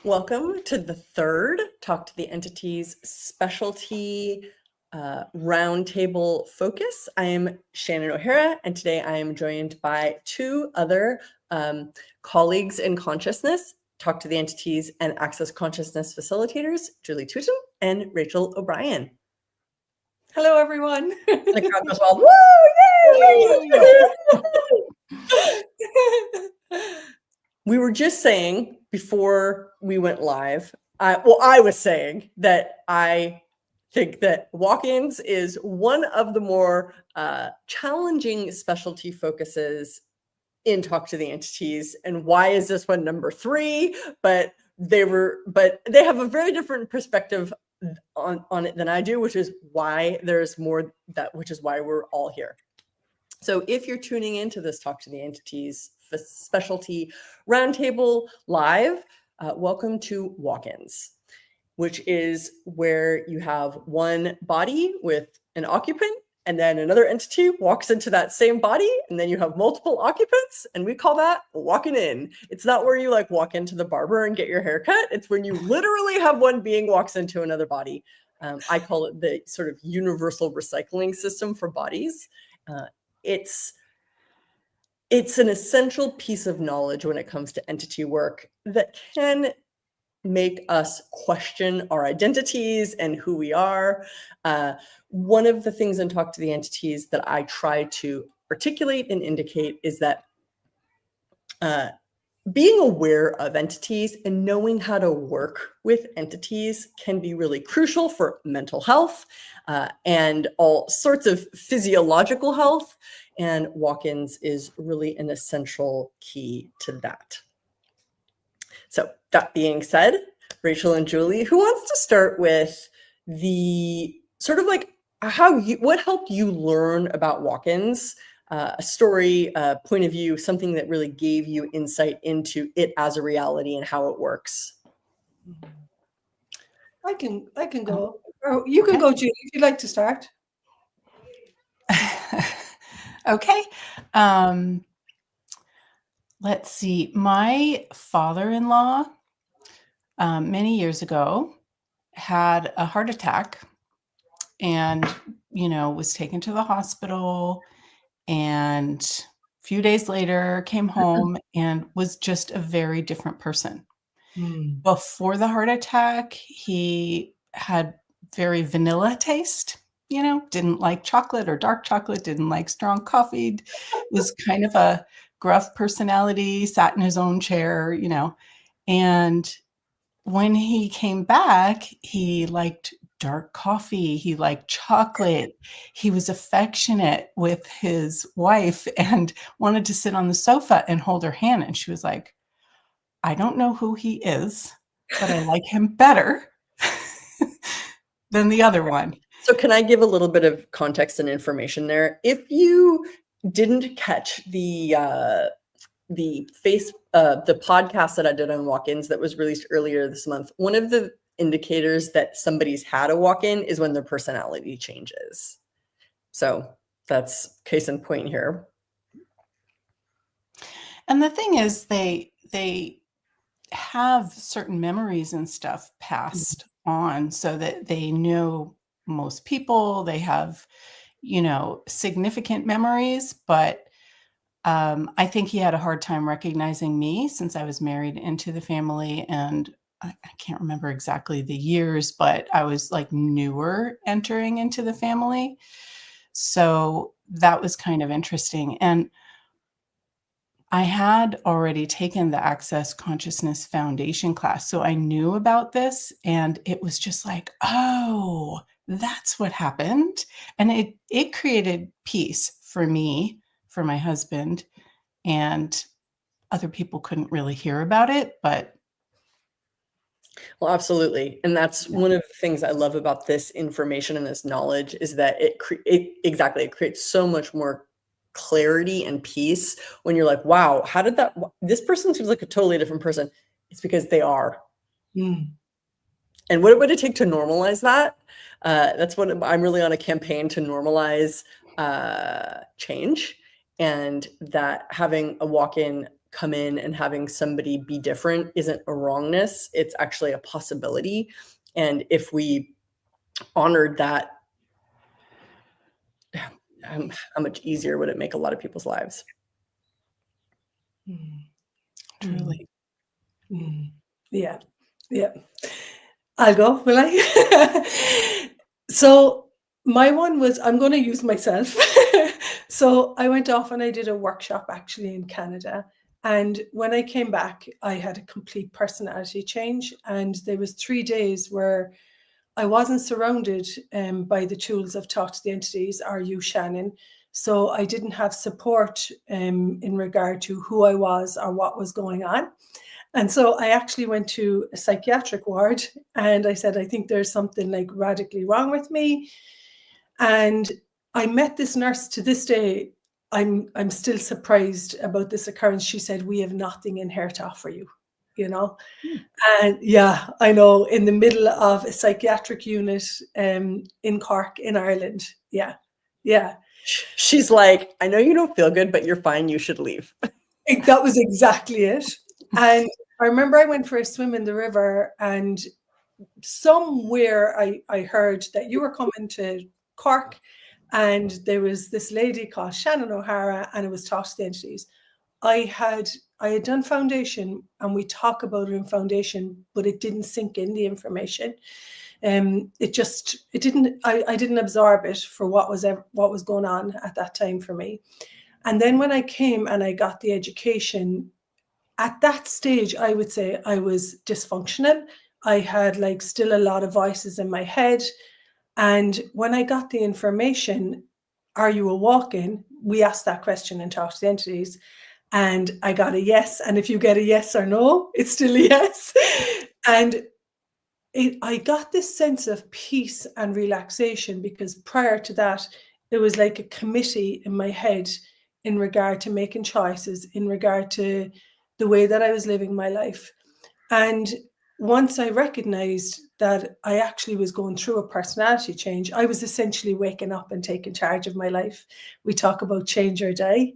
Welcome to the third Talk to the Entities specialty roundtable focus. I am Shannon O'Hara, and today I am joined by two other colleagues in consciousness, Talk to the Entities and Access Consciousness Facilitators, Julie Tuton and Rachael O'Brien. Hello, everyone. And the crowd goes wild. Woo! Yay! We were just saying before we went live, I was saying that I think that walk-ins is one of the more challenging specialty focuses in Talk to the Entities. And why is this one number 3? But they have a very different perspective on it than I do, which is why there's more which is why we're all here. So if you're tuning into this Talk to the Entities specialty roundtable live, welcome to walk-ins, which is where you have one body with an occupant and then another entity walks into that same body, and then you have multiple occupants, and we call that walking in. It's not where you like walk into the barber and get your hair cut. It's when you literally have one being walks into another body. I call it the sort of universal recycling system for bodies. It's an essential piece of knowledge when it comes to entity work that can make us question our identities and who we are. One of the things in Talk to the Entities that I try to articulate and indicate is that being aware of entities and knowing how to work with entities can be really crucial for mental health and all sorts of physiological health. And walk-ins is really an essential key to that. So that being said, Rachael and Julie, who wants to start with the sort of like what helped you learn about walk-ins? A story, a point of view, something that really gave you insight into it as a reality and how it works. I can go. Oh, you can go, Julie, if you'd like to start. Okay. Let's see. My father-in-law, many years ago, had a heart attack and, was taken to the hospital, and a few days later came home and was just a very different person. Before the heart attack, he had very vanilla taste, didn't like chocolate or dark chocolate, didn't like strong coffee, was kind of a gruff personality, sat in his own chair, and when he came back, he liked dark coffee, he liked chocolate, he was affectionate with his wife and wanted to sit on the sofa and hold her hand. And she was like, I don't know who he is, but I like him better than the other one. So can I give a little bit of context and information there? If you didn't catch the podcast that I did on walk-ins that was released earlier this month, one of the indicators that somebody's had a walk-in is when their personality changes. So that's case in point here. And the thing is, they have certain memories and stuff passed on so that they know most people. They have, significant memories, but I think he had a hard time recognizing me since I was married into the family, and I can't remember exactly the years, but I was like newer entering into the family. So that was kind of interesting. And I had already taken the Access Consciousness Foundation class, so I knew about this, and it was just like, oh, that's what happened. And it created peace for me, for my husband, and other people couldn't really hear about it, but. Well, absolutely. And that's one of the things I love about this information and this knowledge is that it creates so much more clarity and peace when you're like, wow, how did this person seems like a totally different person. It's because they are. And what would it take to normalize that? That's what I'm really on a campaign to normalize change, and that having a walk-in come in and having somebody be different isn't a wrongness. It's actually a possibility. And if we honored that, how much easier would it make a lot of people's lives? Truly. Yeah. Yeah. I'll go, will I? So my one was, I'm going to use myself. So I went off and I did a workshop actually in Canada. And when I came back, I had a complete personality change. And there was 3 days where I wasn't surrounded by the tools of Talk to the Entities or you, Shannon. So I didn't have support in regard to who I was or what was going on. And so I actually went to a psychiatric ward and I said, I think there's something like radically wrong with me. And I met this nurse. To this day, I'm still surprised about this occurrence. She said, we have nothing in here to offer you, you know? And yeah, I know, in the middle of a psychiatric unit in Cork, in Ireland. Yeah. Yeah. She's like, I know you don't feel good, but you're fine. You should leave. That was exactly it. And I remember I went for a swim in the river, and somewhere I heard that you were coming to Cork, and there was this lady called Shannon O'Hara, and it was Talk to the Entities. I had done foundation, and we talk about it in foundation, but it didn't sink in, the information. I didn't absorb it for what was going on at that time for me. And then when I came and I got the education, at that stage, I would say I was dysfunctional. I had like still a lot of voices in my head. And when I got the information, are you a walk-in? We asked that question in Talk to the Entities. And I got a yes. And if you get a yes or no, it's still a yes. And I got this sense of peace and relaxation, because prior to that, it was like a committee in my head in regard to making choices, in regard to the way that I was living my life. And once I recognized that I actually was going through a personality change, I was essentially waking up and taking charge of my life. We talk about change or die.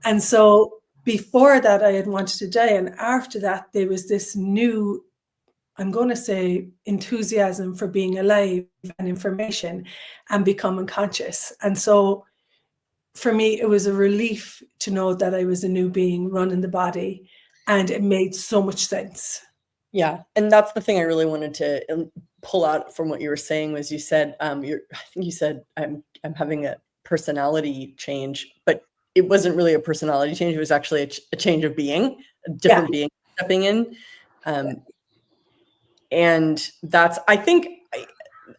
And so before that, I had wanted to die. And after that, there was this new, I'm going to say, enthusiasm for being alive and information and becoming conscious. And so for me, it was a relief to know that I was a new being running the body, and it made so much sense. Yeah. And that's the thing I really wanted to pull out from what you were saying was you said, I think you said, I'm having a personality change, but it wasn't really a personality change. It was actually a change of being, a different being stepping in. And that's, I think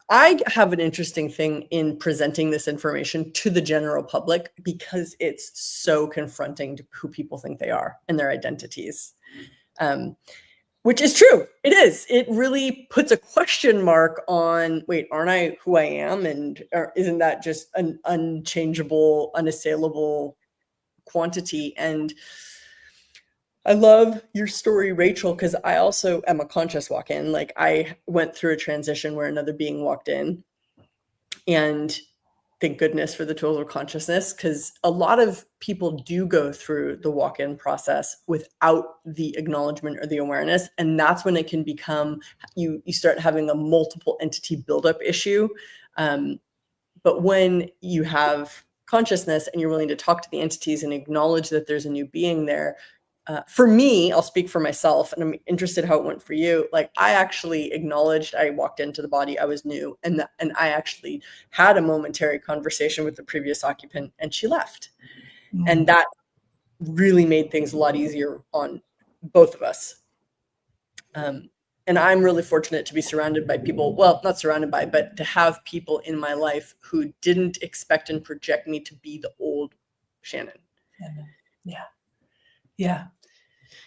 I have an interesting thing in presenting this information to the general public, because it's so confronting to who people think they are and their identities, which is true. It is. It really puts a question mark on, wait, aren't I who I am? And isn't that just an unchangeable, unassailable quantity? And I love your story, Rachel, because I also am a conscious walk-in. Like, I went through a transition where another being walked in, and thank goodness for the tools of consciousness, because a lot of people do go through the walk-in process without the acknowledgement or the awareness. And that's when it can become, you start having a multiple entity buildup issue. But when you have consciousness and you're willing to talk to the entities and acknowledge that there's a new being there, for me, I'll speak for myself, and I'm interested how it went for you. Like, I actually acknowledged I walked into the body, I was new, and I actually had a momentary conversation with the previous occupant, and she left. And that really made things a lot easier on both of us. And I'm really fortunate to be surrounded by people, well, not surrounded by, but to have people in my life who didn't expect and project me to be the old Shannon. Yeah. Yeah.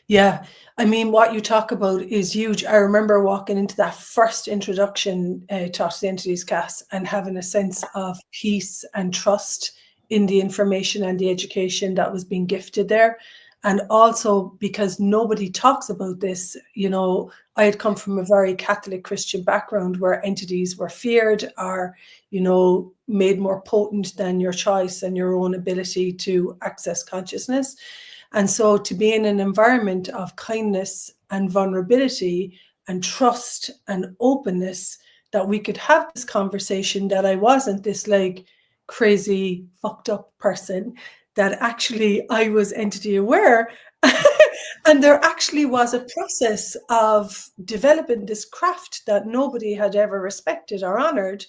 Yeah. I mean, what you talk about is huge. I remember walking into that first introduction Talk to the Entities class and having a sense of peace and trust in the information and the education that was being gifted there. And also because nobody talks about this, you know, I had come from a very Catholic Christian background where entities were feared or, you know, made more potent than your choice and your own ability to access consciousness. And so to be in an environment of kindness and vulnerability and trust and openness, that we could have this conversation, that I wasn't this like crazy fucked up person, that actually I was entity aware. And there actually was a process of developing this craft that nobody had ever respected or honored.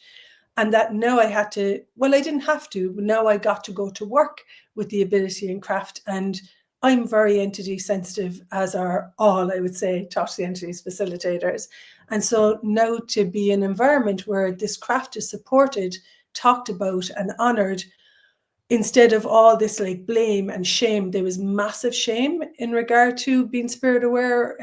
And that now I had to, well, I didn't have to, but now I got to go to work with the ability and craft. And I'm very entity sensitive, as are all, I would say, Talk to the Entities facilitators. And so now to be an environment where this craft is supported, talked about and honored, instead of all this like blame and shame. There was massive shame in regard to being spirit aware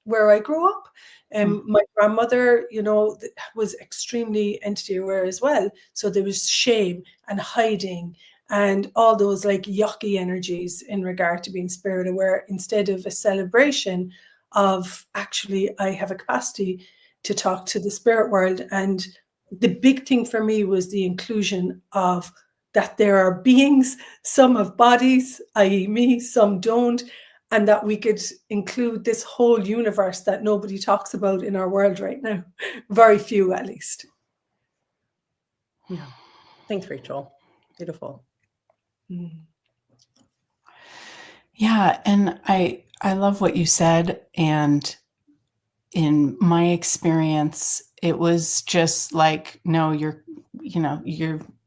where I grew up. My grandmother, you know, was extremely entity aware as well. So there was shame and hiding and all those like yucky energies in regard to being spirit aware, instead of a celebration of actually I have a capacity to talk to the spirit world. And the big thing for me was the inclusion of that there are beings, some have bodies, i.e. me, some don't, and that we could include this whole universe that nobody talks about in our world right now. Very few, at least. Yeah. Thanks, Rachel. Beautiful. Yeah, and I love what you said. And in my experience, it was just like, no, you're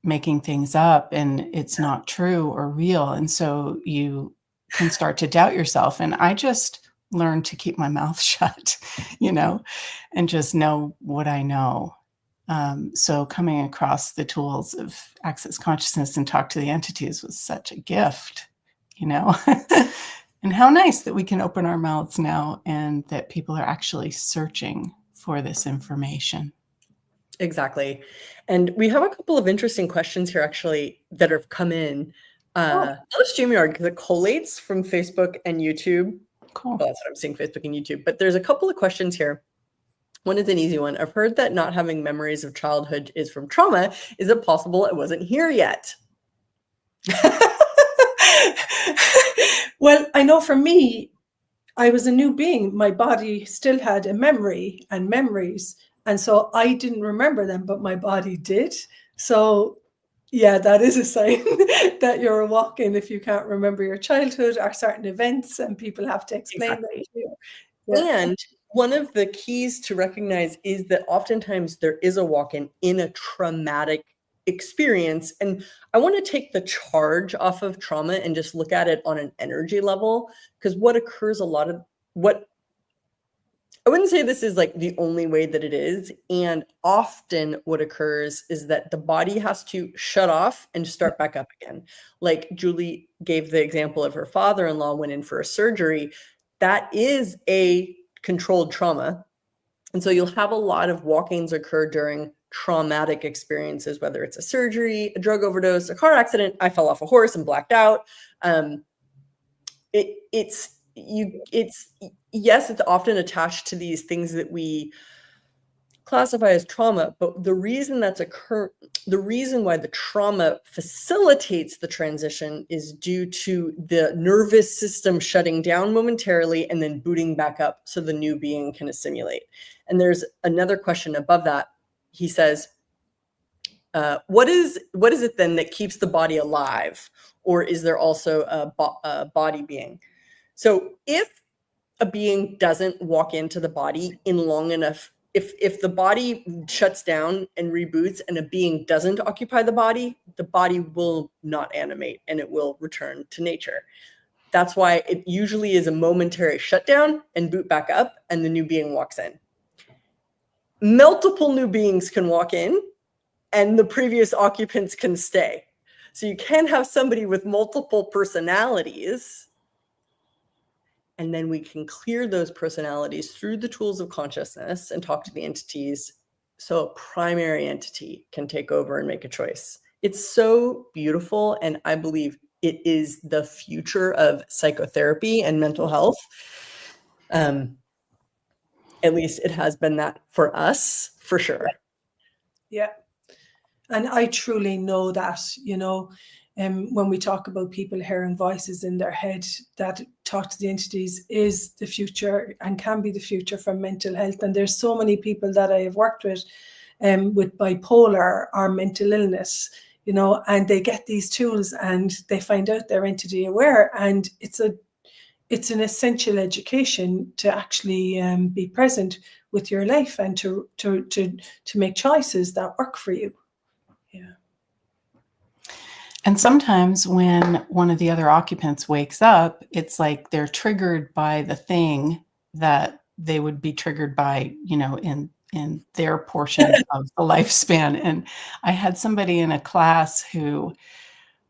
making things up and it's not true or real. And so you can start to doubt yourself. And I just learned to keep my mouth shut, and just know what I know. So coming across the tools of Access Consciousness and Talk to the Entities was such a gift, And how nice that we can open our mouths now and that people are actually searching for this information. Exactly. And we have a couple of interesting questions here actually that have come in. Not a StreamYard, because it collates from Facebook and YouTube. Cool. Well, that's what I'm seeing, Facebook and YouTube. But there's a couple of questions here. One is an easy one. I've heard that not having memories of childhood is from trauma. Is it possible it wasn't here yet? Well, I know for me, I was a new being. My body still had a memory and memories. And so I didn't remember them, but my body did. So yeah, that is a sign that you're walking if you can't remember your childhood or certain events and people have to explain that to you. Yeah. And one of the keys to recognize is that oftentimes there is a walk-in in a traumatic experience. And I want to take the charge off of trauma and just look at it on an energy level, because what occurs I wouldn't say this is like the only way that it is. And often what occurs is that the body has to shut off and start back up again. Like Julie gave the example of her father-in-law went in for a surgery. That is a controlled trauma. And so you'll have a lot of walk-ins occur during traumatic experiences, whether it's a surgery, a drug overdose, a car accident. I fell off a horse and blacked out. Yes, it's often attached to these things that we classify as trauma, but the reason why the trauma facilitates the transition is due to the nervous system shutting down momentarily and then booting back up so the new being can assimilate. And there's another question above that. He says, what is it then that keeps the body alive? Or is there also a body being? So if a being doesn't walk into the body in long enough, if the body shuts down and reboots and a being doesn't occupy the body will not animate and it will return to nature. That's why it usually is a momentary shutdown and boot back up and the new being walks in. Multiple new beings can walk in and the previous occupants can stay. So you can have somebody with multiple personalities, and then we can clear those personalities through the tools of consciousness and talk to the entities so a primary entity can take over and make a choice. It's so beautiful, and I believe it is the future of psychotherapy and mental health. At least it has been that for us, for sure. Yeah. And I truly know that, when we talk about people hearing voices in their head that talk to the entities is the future and can be the future for mental health. And there's so many people that I have worked with bipolar or mental illness, you know, and they get these tools and they find out they're entity aware, and it's an essential education to actually be present with your life and to make choices that work for you. Yeah. And sometimes when one of the other occupants wakes up, it's like they're triggered by the thing that they would be triggered by, you know, in their portion of the lifespan. And I had somebody in a class who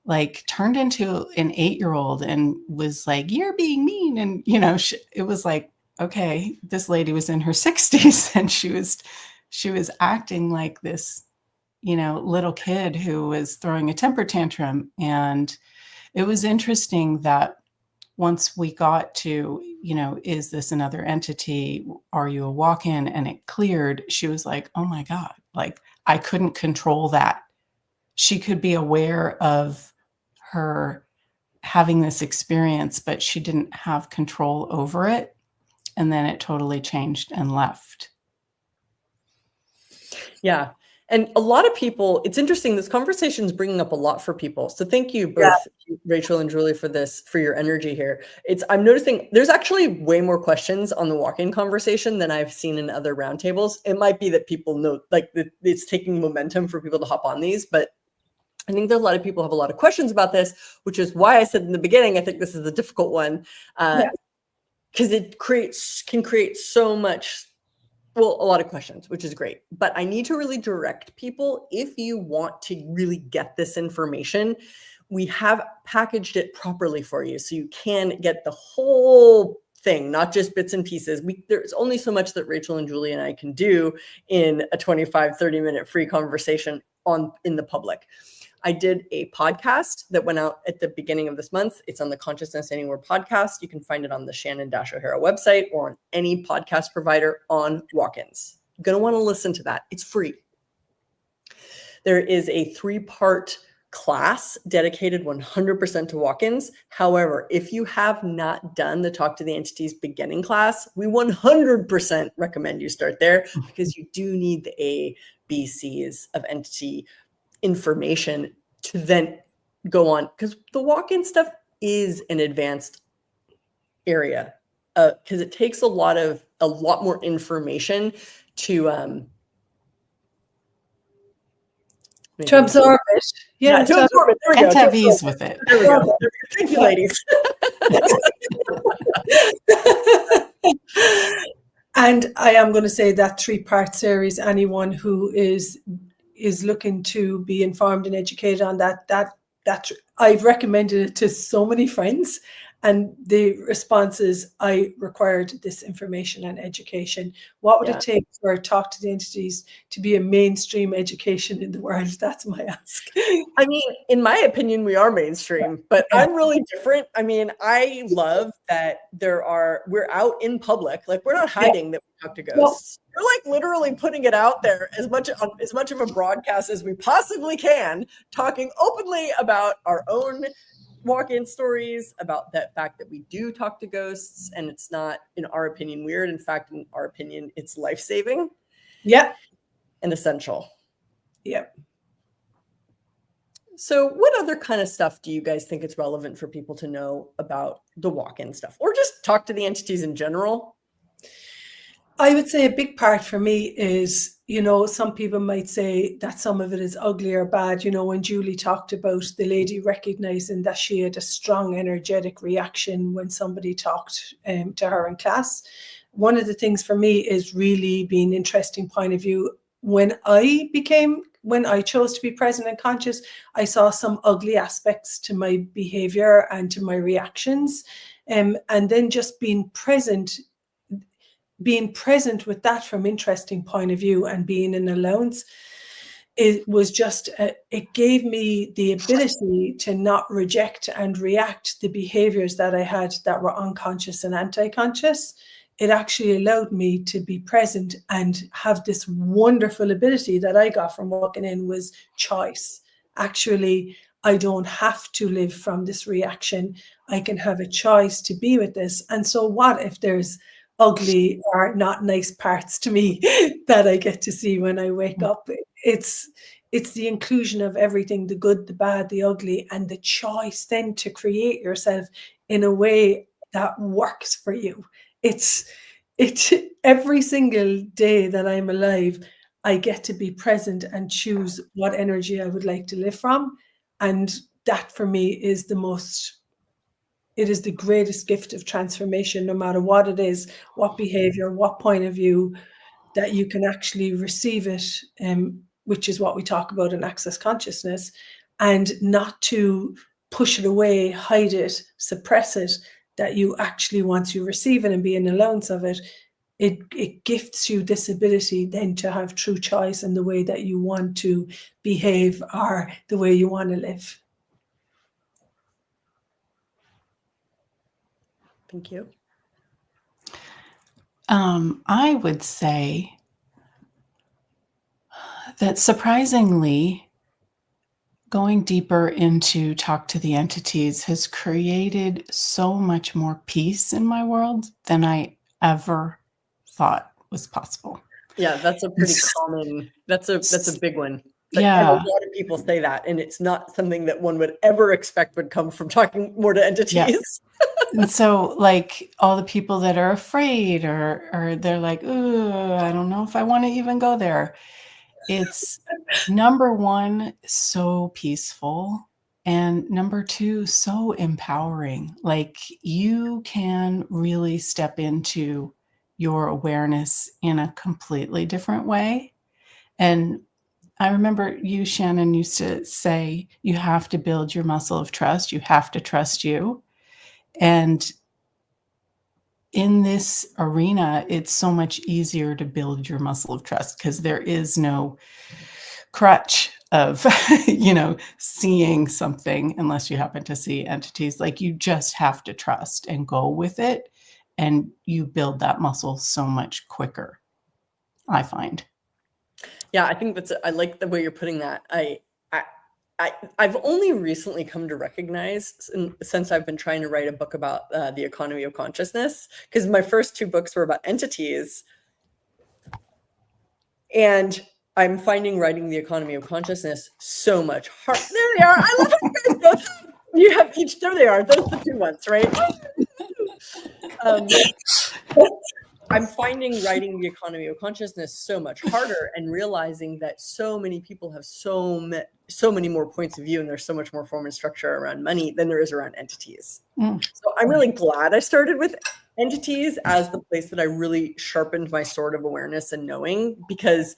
like turned into an 8-year-old and was like, "You're being mean." And, you know, it was like, okay, this lady was in her 60s and she was acting like this, you know, little kid who was throwing a temper tantrum. And it was interesting that once we got to, you know, is this another entity? Are you a walk-in? And it cleared. She was like, oh my God, like I couldn't control that. She could be aware of her having this experience, but she didn't have control over it. And then it totally changed and left. Yeah. And a lot of people, it's interesting, this conversation is bringing up a lot for people. So thank you both, Rachel and Julie, for your energy here. I'm noticing there's actually way more questions on the walk-in conversation than I've seen in other roundtables. It might be that people know, like it's taking momentum for people to hop on these, but I think that a lot of people have a lot of questions about this, which is why I said in the beginning, I think this is a difficult one, because it can create so much, well, a lot of questions, which is great. But I need to really direct people. If you want to really get this information, we have packaged it properly for you so you can get the whole thing, not just bits and pieces. There's only so much that Rachel and Julie and I can do in a 25-30-minute free conversation in the public. I did a podcast that went out at the beginning of this month. It's on the Consciousness Anywhere podcast. You can find it on the Shannon-O'Hara website or on any podcast provider on walk-ins. You're going to want to listen to that. It's free. There is a 3-part class dedicated 100% to walk-ins. However, if you have not done the Talk to the Entities beginning class, we 100% recommend you start there because you do need the A, B, C's of entity information to then go on, because the walk-in stuff is an advanced area because it takes a lot more information to absorb it. Yeah, to absorb it. There we go. And to have ease with it. There we go. Thank you, ladies. And I am going to say that 3-part series, anyone who is looking to be informed and educated on that I've recommended it to so many friends, and the response is, I required this information and education. What would it take for Talk to the Entities to be a mainstream education in the world? That's my ask. I mean, in my opinion, we are mainstream, but I'm really different. I mean, I love that we're out in public. Like, we're not hiding that we talk to ghosts. We're like literally putting it out there as much of a broadcast as we possibly can, talking openly about our own walk-in stories, about that fact that we do talk to ghosts, and it's not, in our opinion, weird. In fact, in our opinion, it's life-saving. Yeah. And essential. Yep. So what other kind of stuff do you guys think it's relevant for people to know about the walk-in stuff, or just talk to the entities in general? I would say a big part for me is, you know, some people might say that some of it is ugly or bad. You know, when Julie talked about the lady recognizing that she had a strong energetic reaction when somebody talked to her in class. One of the things for me is really being an interesting point of view. When I chose to be present and conscious, I saw some ugly aspects to my behavior and to my reactions. And then just being present with that from interesting point of view and being in allowance, it was just, it gave me the ability to not reject and react the behaviors that I had that were unconscious and anti-conscious. It actually allowed me to be present and have this wonderful ability that I got from walking in was choice. Actually, I don't have to live from this reaction. I can have a choice to be with this. And so what if there's ugly or not nice parts to me that I get to see when I wake up? It's the inclusion of everything, the good, the bad, the ugly, and the choice then to create yourself in a way that works for you. It's every single day that I'm alive, I get to be present and choose what energy I would like to live from. And that for me is it is the greatest gift of transformation, no matter what it is, what behavior, what point of view, that you can actually receive it, which is what we talk about in Access Consciousness, and not to push it away, hide it, suppress it, that you actually, once you receive it and be an allowance of it, it gifts you this ability then to have true choice in the way that you want to behave or the way you want to live. Thank you. I would say that surprisingly, going deeper into Talk to the Entities has created so much more peace in my world than I ever thought was possible. Yeah, that's a pretty common, that's a big one. And Yeah. a lot of people say that, and it's not something that one would ever expect would come from talking more to entities. Yeah. And so, like, all the people that are afraid or they're like, "Ooh, I don't know if I want to even go there." It's number one, so peaceful, and number two, so empowering. Like, you can really step into your awareness in a completely different way. And I remember you, Shannon, used to say, you have to build your muscle of trust. You have to trust you. And in this arena, it's so much easier to build your muscle of trust because there is no crutch of, seeing something unless you happen to see entities. Like, you just have to trust and go with it. And you build that muscle so much quicker, I find. Yeah, I think I like the way you're putting that. I've only recently come to recognize, since I've been trying to write a book about the economy of consciousness, because my first two books were about entities, and I'm finding writing the economy of consciousness so much harder. There they are. I love how you guys both you have each. There they are. Those are the two ones, right? I'm finding writing the economy of consciousness so much harder, and realizing that so many people have so many more points of view, and there's so much more form and structure around money than there is around entities. So I'm really glad I started with entities as the place that I really sharpened my sword of awareness and knowing, because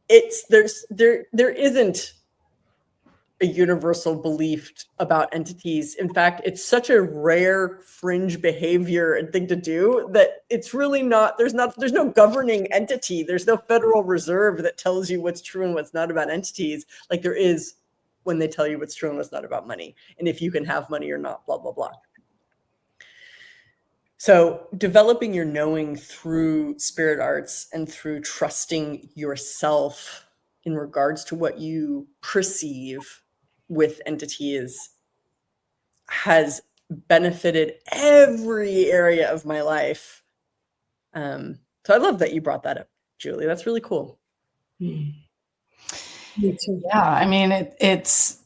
there isn't a universal belief about entities. In fact, it's such a rare fringe behavior and thing to do that it's really not, there's no governing entity. There's no Federal Reserve that tells you what's true and what's not about entities, like there is when they tell you what's true and what's not about money, and if you can have money or not, blah, blah, blah. So developing your knowing through spirit arts and through trusting yourself in regards to what you perceive with entities has benefited every area of my life. So I love that you brought that up, Julie. That's really cool. Me too. Yeah, I mean, it's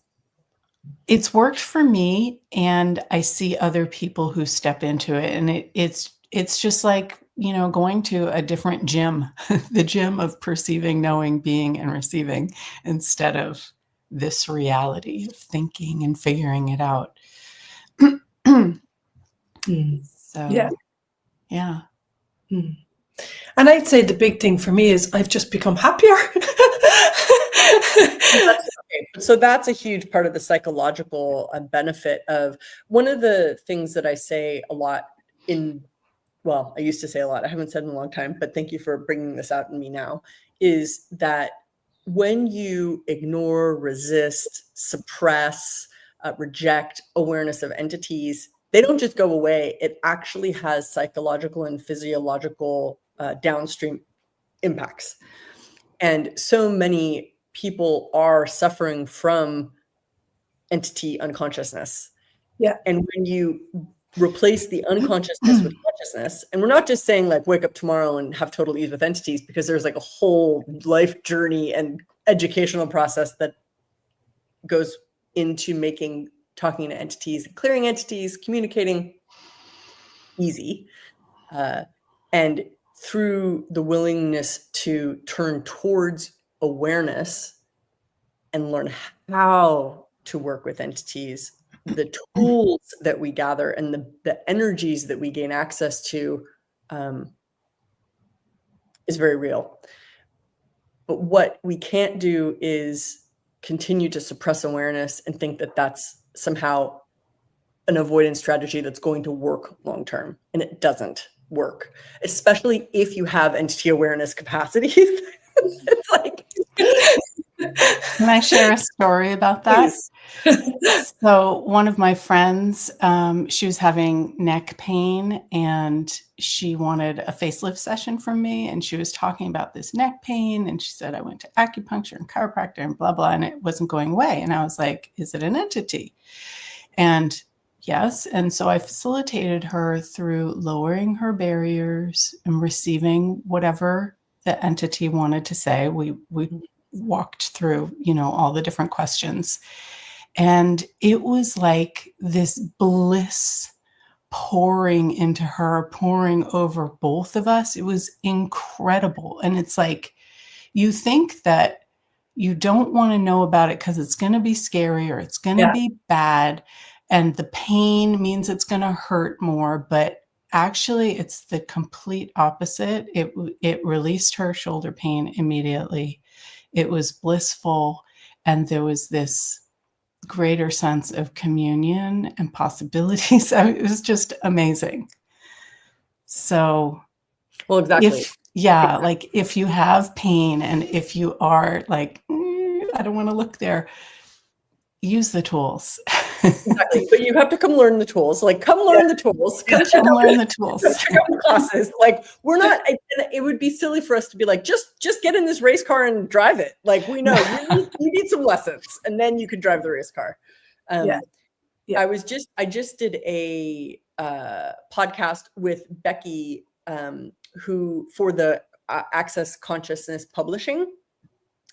worked for me, and I see other people who step into it, and it's just like, going to a different gym, the gym of perceiving, knowing, being, and receiving, instead of this reality of thinking and figuring it out. So, yeah. And I'd say the big thing for me is I've just become happier. So that's a huge part of the psychological benefit of one of the things that I say a lot I used to say a lot, I haven't said in a long time, but thank you for bringing this out in me now, is that when you ignore, resist, suppress, reject awareness of entities, they don't just go away. It actually has psychological and physiological downstream impacts. And so many people are suffering from entity unconsciousness. Yeah. And when you replace the unconsciousness with consciousness, and we're not just saying like wake up tomorrow and have total ease with entities, because there's like a whole life journey and educational process that goes into making talking to entities, clearing entities, communicating easy. And through the willingness to turn towards awareness and learn how to work with entities, the tools that we gather and the energies that we gain access to is very real. But what we can't do is continue to suppress awareness and think that that's somehow an avoidance strategy that's going to work long term. And it doesn't work, especially if you have entity awareness capacities. It's like, can I share a story about that? So one of my friends, she was having neck pain and she wanted a facelift session from me. And she was talking about this neck pain. And she said, I went to acupuncture and chiropractor and blah, blah, and it wasn't going away. And I was like, is it an entity? And yes. And so I facilitated her through lowering her barriers and receiving whatever the entity wanted to say. We walked through, all the different questions. And it was like this bliss pouring into her, pouring over both of us. It was incredible. And it's like, you think that you don't want to know about it because it's going to be scary or it's going to be bad. And the pain means it's going to hurt more. But actually, it's the complete opposite. It released her shoulder pain immediately. It was blissful. And there was this greater sense of communion and possibilities. It was just amazing. So, well, exactly. Like if you have pain and if you are like, I don't want to look there, use the tools. Exactly. But you have to come learn the tools. Like, come learn the tools. Come learn the tools. Check out the classes. Like, we're not. It would be silly for us to be like, just get in this race car and drive it. Like, we know you need some lessons, and then you can drive the race car. I just did a podcast with Becky, who for the Access Consciousness Publishing.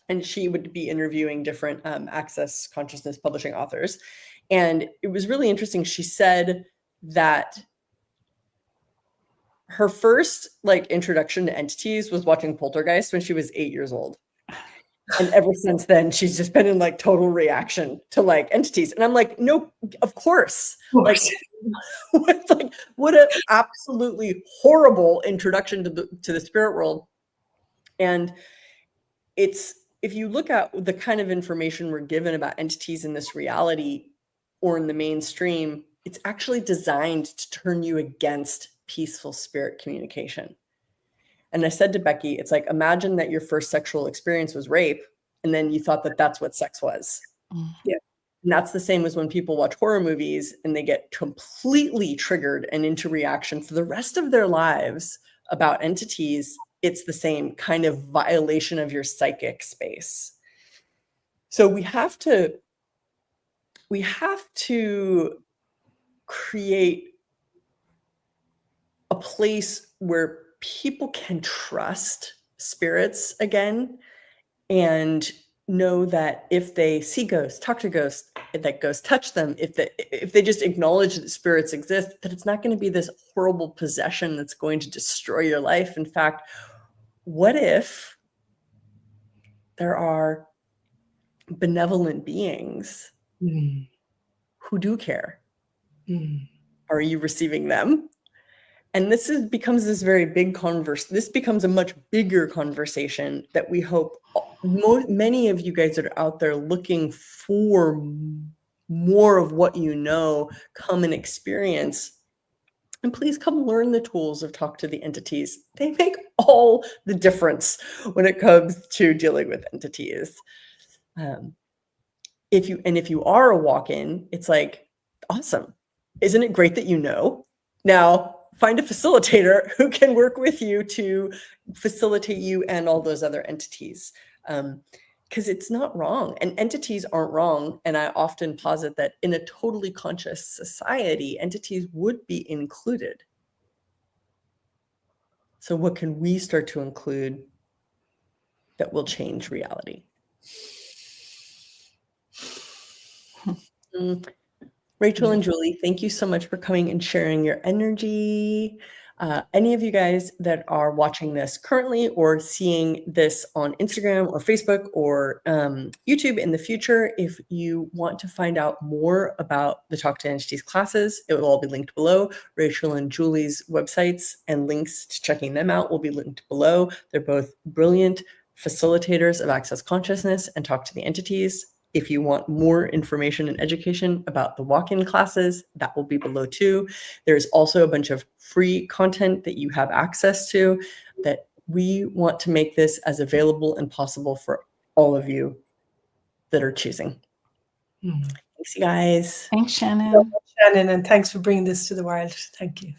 And she would be interviewing different Access Consciousness Publishing authors. And it was really interesting. She said that her first introduction to entities was watching Poltergeist when she was 8 years old. And ever since then, she's just been in total reaction to entities. And I'm like, no, of course. What an absolutely horrible introduction to the spirit world. And if you look at the kind of information we're given about entities in this reality or in the mainstream, it's actually designed to turn you against peaceful spirit communication. And I said to Becky, it's like, imagine that your first sexual experience was rape, and then you thought that that's what sex was. Yeah. And that's the same as when people watch horror movies and they get completely triggered and into reaction for the rest of their lives about entities. It's the same kind of violation of your psychic space. So we have to create a place where people can trust spirits again and know that if they see ghosts, talk to ghosts, that ghosts touch them, if they just acknowledge that spirits exist, that it's not going to be this horrible possession that's going to destroy your life. In fact, what if there are benevolent beings who do care? Are you receiving them? And this becomes this very big this becomes a much bigger conversation that we hope many of you guys that are out there looking for more of what you know, come and experience. And please come learn the tools of Talk to the Entities. They make all the difference when it comes to dealing with entities. If you are a walk-in, it's like, awesome. Isn't it great that you know? Now, find a facilitator who can work with you to facilitate you and all those other entities. because it's not wrong, and entities aren't wrong. And I often posit that in a totally conscious society, entities would be included. So what can we start to include that will change reality? Rachael and Julie, thank you so much for coming and sharing your energy. Any of you guys that are watching this currently or seeing this on Instagram or Facebook or YouTube in the future, if you want to find out more about the Talk to Entities classes, it will all be linked below. Rachael and Julie's websites and links to checking them out will be linked below. They're both brilliant facilitators of access consciousness and Talk to the Entities. If you want more information and education about the walk-in classes, that will be below too. There's also a bunch of free content that you have access to that we want to make this as available and possible for all of you that are choosing. Thanks, you guys. Thanks, Shannon. Shannon, and thanks for bringing this to the world. Thank you.